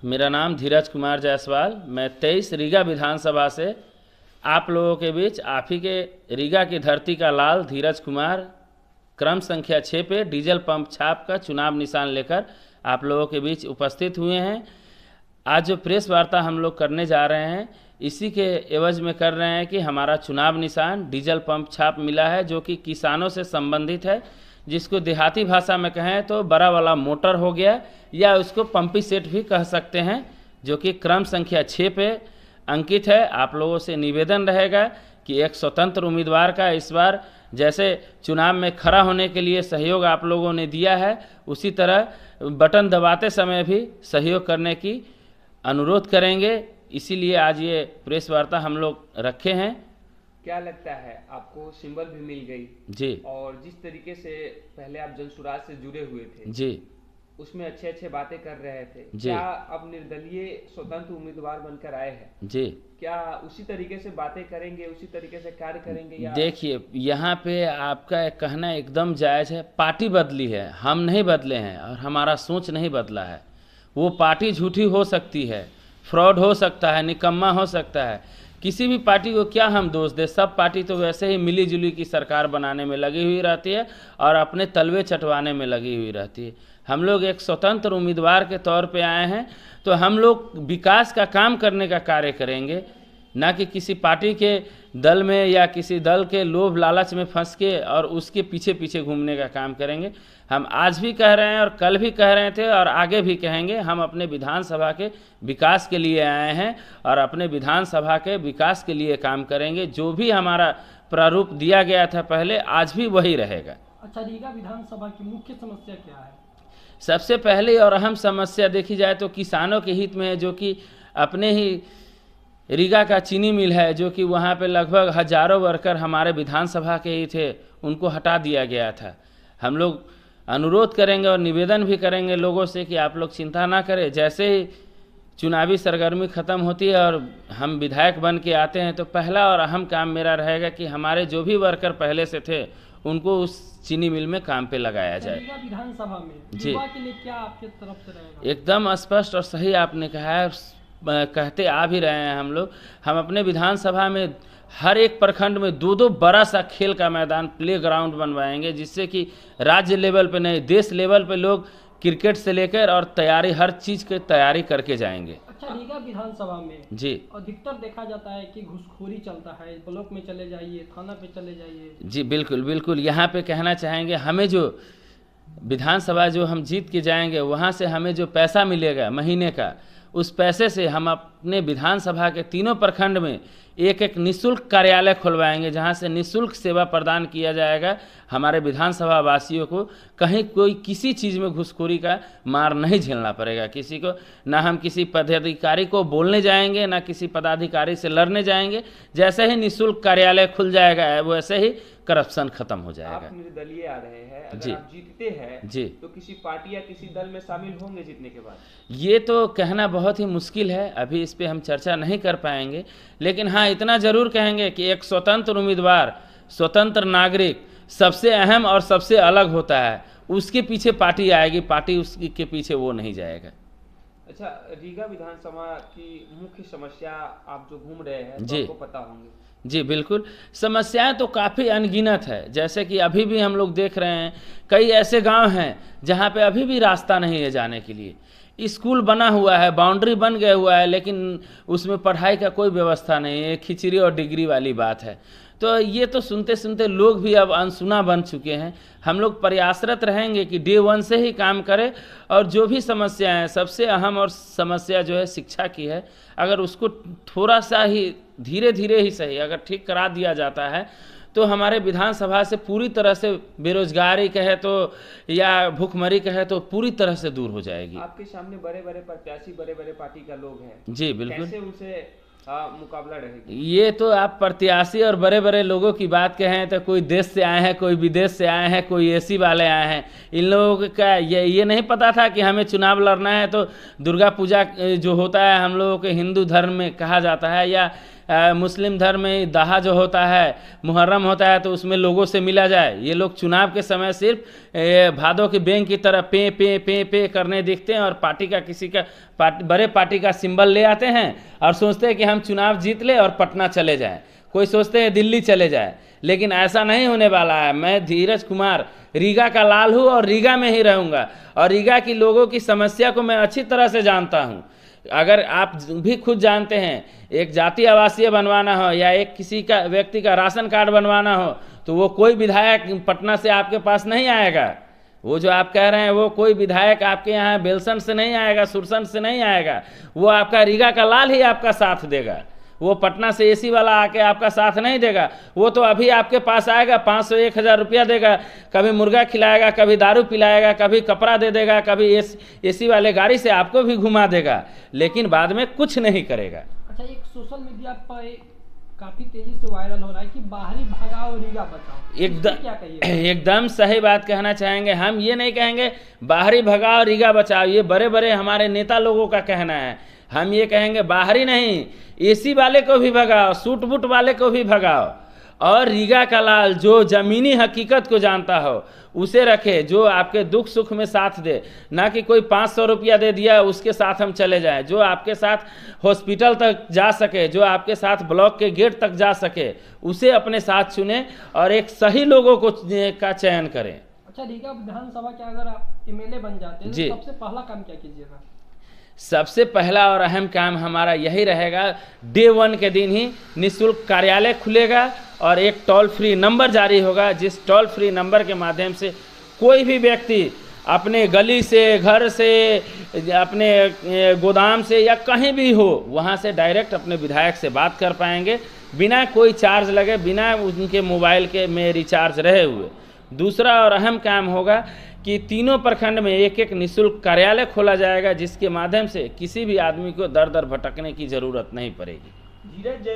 मेरा नाम धीरज कुमार जायसवाल। मैं 23 रीगा विधानसभा से आप लोगों के बीच आप ही के रीगा की धरती का लाल धीरज कुमार क्रम संख्या 6 पे डीजल पंप छाप का चुनाव निशान लेकर आप लोगों के बीच उपस्थित हुए हैं। आज जो प्रेस वार्ता हम लोग करने जा रहे हैं इसी के एवज में कर रहे हैं कि हमारा चुनाव निशान डीजल पंप छाप मिला है, जो कि किसानों से संबंधित है, जिसको देहाती भाषा में कहें तो बड़ा वाला मोटर हो गया या उसको पंपी सेट भी कह सकते हैं, जो कि क्रम संख्या 6 पे अंकित है। आप लोगों से निवेदन रहेगा कि एक स्वतंत्र उम्मीदवार का इस बार जैसे चुनाव में खड़ा होने के लिए सहयोग आप लोगों ने दिया है, उसी तरह बटन दबाते समय भी सहयोग करने की अनुरोध करेंगे। इसीलिए आज ये प्रेस वार्ता हम लोग रखे हैं। क्या लगता है, आपको सिंबल भी मिल गई जी, और जिस तरीके से पहले आप जनसुराज से जुड़े हुए थे जी, उसमें अच्छे अच्छे बातें कर रहे थे, जी। क्या अब निर्दलीय स्वतंत्र उम्मीदवार बनकर आए हैं, जी, क्या उसी तरीके से बातें करेंगे, उसी तरीके से कार्य करेंगे या देखिए यहाँ पे आपका एक कहना एकदम जायज़ है। पार्टी बदली है, हम नहीं बदले हैं और हमारा सोच नहीं बदला है। वो पार्टी झूठी हो सकती है, फ्रॉड हो सकता है, निकम्मा हो सकता है, किसी भी पार्टी को क्या हम दोष दें। सब पार्टी तो वैसे ही मिली जुली की सरकार बनाने में लगी हुई रहती है और अपने तलवे चटवाने में लगी हुई रहती है। हम लोग एक स्वतंत्र उम्मीदवार के तौर पे आए हैं, तो हम लोग विकास का काम करने का कार्य करेंगे, ना कि किसी पार्टी के दल में या किसी दल के लोभ लालच में फंस के और उसके पीछे पीछे घूमने का काम करेंगे। हम आज भी कह रहे हैं और कल भी कह रहे थे और आगे भी कहेंगे, हम अपने विधानसभा के विकास के लिए आए हैं और अपने विधानसभा के विकास के लिए काम करेंगे। जो भी हमारा प्रारूप दिया गया था पहले, आज भी वही रहेगा। अच्छा, रीगा विधानसभा की मुख्य समस्या क्या है? सबसे पहले और अहम समस्या देखी जाए तो किसानों के हित में है, जो कि अपने ही रीगा का चीनी मिल है, जो कि वहाँ पे लगभग हजारों वर्कर हमारे विधानसभा के ही थे, उनको हटा दिया गया था। हम लोग अनुरोध करेंगे और निवेदन भी करेंगे लोगों से कि आप लोग चिंता ना करें, जैसे ही चुनावी सरगर्मी ख़त्म होती है और हम विधायक बन के आते हैं तो पहला और अहम काम मेरा रहेगा कि हमारे जो भी वर्कर पहले से थे उनको उस चीनी मिल में काम पे लगाया जाए। रीगा विधानसभा में जी। युवा के लिए क्या आपके तरफ से रहेगा? एकदम स्पष्ट और सही आपने कहा है, कहते आ भी रहे हैं हम लोग। हम अपने विधानसभा में हर एक प्रखंड में दो दो बड़ा सा खेल का मैदान, प्ले ग्राउंड बनवाएंगे, जिससे कि राज्य लेवल पे नहीं, देश लेवल पे लोग क्रिकेट से लेकर और तैयारी, हर चीज़ की तैयारी करके जाएंगे। अच्छा, रीगा विधानसभा में जी, अधिकतर देखा जाता है कि घूसखोरी चलता है। ब्लॉक में चले जाइए, थाना पे चले जाइए। जी, बिल्कुल बिल्कुल। यहाँ पे कहना चाहेंगे, हमें जो विधानसभा जो हम जीत के जाएंगे, वहाँ से हमें जो पैसा मिलेगा महीने का, उस पैसे से हम अपने विधानसभा के तीनों प्रखंड में एक एक निःशुल्क कार्यालय खुलवाएंगे, जहां से निःशुल्क सेवा प्रदान किया जाएगा हमारे विधानसभा वासियों को। कहीं कोई किसी चीज़ में घूसखोरी का मार नहीं झेलना पड़ेगा किसी को। ना हम किसी पदाधिकारी को बोलने जाएंगे, ना किसी पदाधिकारी से लड़ने जाएंगे। जैसे ही निःशुल्क कार्यालय खुल जाएगा वैसे ही करप्शन खत्म हो जाएगा। आप निर्दलीय आ रहे हैं, जी। अगर आप जीतते हैं जी, तो किसी पार्टी या किसी दल में शामिल होंगे जीतने के बाद? ये तो कहना बहुत ही मुश्किल है, अभी इस पे हम चर्चा नहीं कर पाएंगे। लेकिन हाँ, इतना ज़रूर कहेंगे कि एक स्वतंत्र उम्मीदवार, स्वतंत्र नागरिक सबसे अहम और सबसे अलग होता है। उसके पीछे पार्टी आएगी, पार्टी उसके पीछे वो नहीं जाएगा। अच्छा, रीगा विधानसभा की मुख्य समस्या आप जो घूम रहे हैं तो जी। आपको पता होंगे। जी बिल्कुल, समस्याएं तो काफ़ी अनगिनत है। जैसे कि अभी भी हम लोग देख रहे हैं, कई ऐसे गांव हैं जहां पे अभी भी रास्ता नहीं है जाने के लिए। स्कूल बना हुआ है, बाउंड्री बन गया हुआ है, लेकिन उसमें पढ़ाई का कोई व्यवस्था नहीं है। खिचड़ी और डिग्री वाली बात है। तो ये तो सुनते सुनते लोग भी अब अनसुना बन चुके हैं। हम लोग प्रयासरत रहेंगे कि डे वन से ही काम करें और जो भी समस्या है, सबसे अहम और समस्या जो है शिक्षा की है, अगर उसको थोड़ा सा ही धीरे धीरे ही सही अगर ठीक करा दिया जाता है तो हमारे विधानसभा से पूरी तरह से बेरोजगारी कहे तो या भूखमरी कहे तो पूरी तरह से दूर हो जाएगी। आपके सामने बड़े बड़े प्रत्याशी, बड़े बड़े पार्टी का लोग हैं, जी बिल्कुल। कैसे उनसे मुकाबला रहेगी? ये तो आप प्रत्याशी और बड़े बड़े लोगों की बात कहें तो कोई देश से आए हैं, कोई विदेश से आए हैं, कोई एसी वाले आए हैं। इन लोगों का ये नहीं पता था कि हमें चुनाव लड़ना है तो दुर्गा पूजा जो होता है हम लोगों के हिंदू धर्म में कहा जाता है, या मुस्लिम धर्म में दहा जो होता है, मुहर्रम होता है, तो उसमें लोगों से मिला जाए। ये लोग चुनाव के समय सिर्फ भादों की बैंक की तरह पे पे पे पे करने दिखते हैं और पार्टी का किसी का बड़े पार्टी का सिंबल ले आते हैं और सोचते हैं कि हम चुनाव जीत ले और पटना चले जाएं, कोई सोचते हैं दिल्ली चले जाए, लेकिन ऐसा नहीं होने वाला है। मैं धीरज कुमार रीगा का लाल हूँ और रीगा में ही रहूँगा और रीगा की लोगों की समस्या को मैं अच्छी तरह से जानता हूँ। अगर आप भी खुद जानते हैं, एक जाति आवासीय बनवाना हो या एक किसी का व्यक्ति का राशन कार्ड बनवाना हो, तो वो कोई विधायक पटना से आपके पास नहीं आएगा। वो जो आप कह रहे हैं वो कोई विधायक आपके यहाँ बेलसन से नहीं आएगा, सुरसन से नहीं आएगा, वो आपका रीगा का लाल ही आपका साथ देगा। वो पटना से एसी वाला आके आपका साथ नहीं देगा। वो तो अभी आपके पास आएगा, 500-1000 रुपया देगा, कभी मुर्गा खिलाएगा, कभी दारू पिलाएगा, कभी कपड़ा दे देगा, कभी एसी वाले गाड़ी से आपको भी घुमा देगा, लेकिन बाद में कुछ नहीं करेगा। अच्छा, एक सोशल मीडिया पर काफी तेजी से वायरल हो रहा है कि बाहरी भगाओ रीगा बचाओ, क्या कहिए? एकदम सही बात कहना चाहेंगे। हम ये नहीं कहेंगे बाहरी भगाओ रीगा बचाओ, ये बड़े बड़े हमारे नेता लोगों का कहना है। हम ये कहेंगे बाहरी नहीं, एसी वाले को भी भगाओ, सूट बूट वाले को भी भगाओ, और रीगा का लाल जो ज़मीनी हकीकत को जानता हो उसे रखे, जो आपके दुख सुख में साथ दे, ना कि कोई 500 रुपया दे दिया उसके साथ हम चले जाएं। जो आपके साथ हॉस्पिटल तक जा सके, जो आपके साथ ब्लॉक के गेट तक जा सके, उसे अपने साथ चुने और एक सही लोगों को का चयन करें। अच्छा, रीगा विधानसभा के अगर आप एमएलए बन जाते हैं तो सबसे पहला काम क्या कीजिएगा? सबसे पहला और अहम काम हमारा यही रहेगा, डे 1 के दिन ही निःशुल्क कार्यालय खुलेगा और एक टोल फ्री नंबर जारी होगा, जिस टोल फ्री नंबर के माध्यम से कोई भी व्यक्ति अपने गली से, घर से, अपने गोदाम से या कहीं भी हो, वहाँ से डायरेक्ट अपने विधायक से बात कर पाएंगे बिना कोई चार्ज लगे, बिना उनके मोबाइल के में रिचार्ज रहे हुए। दूसरा और अहम काम होगा कि तीनों प्रखंड में एक एक निःशुल्क कार्यालय खोला जाएगा, जिसके माध्यम से किसी भी आदमी को दर दर भटकने की ज़रूरत नहीं पड़ेगी।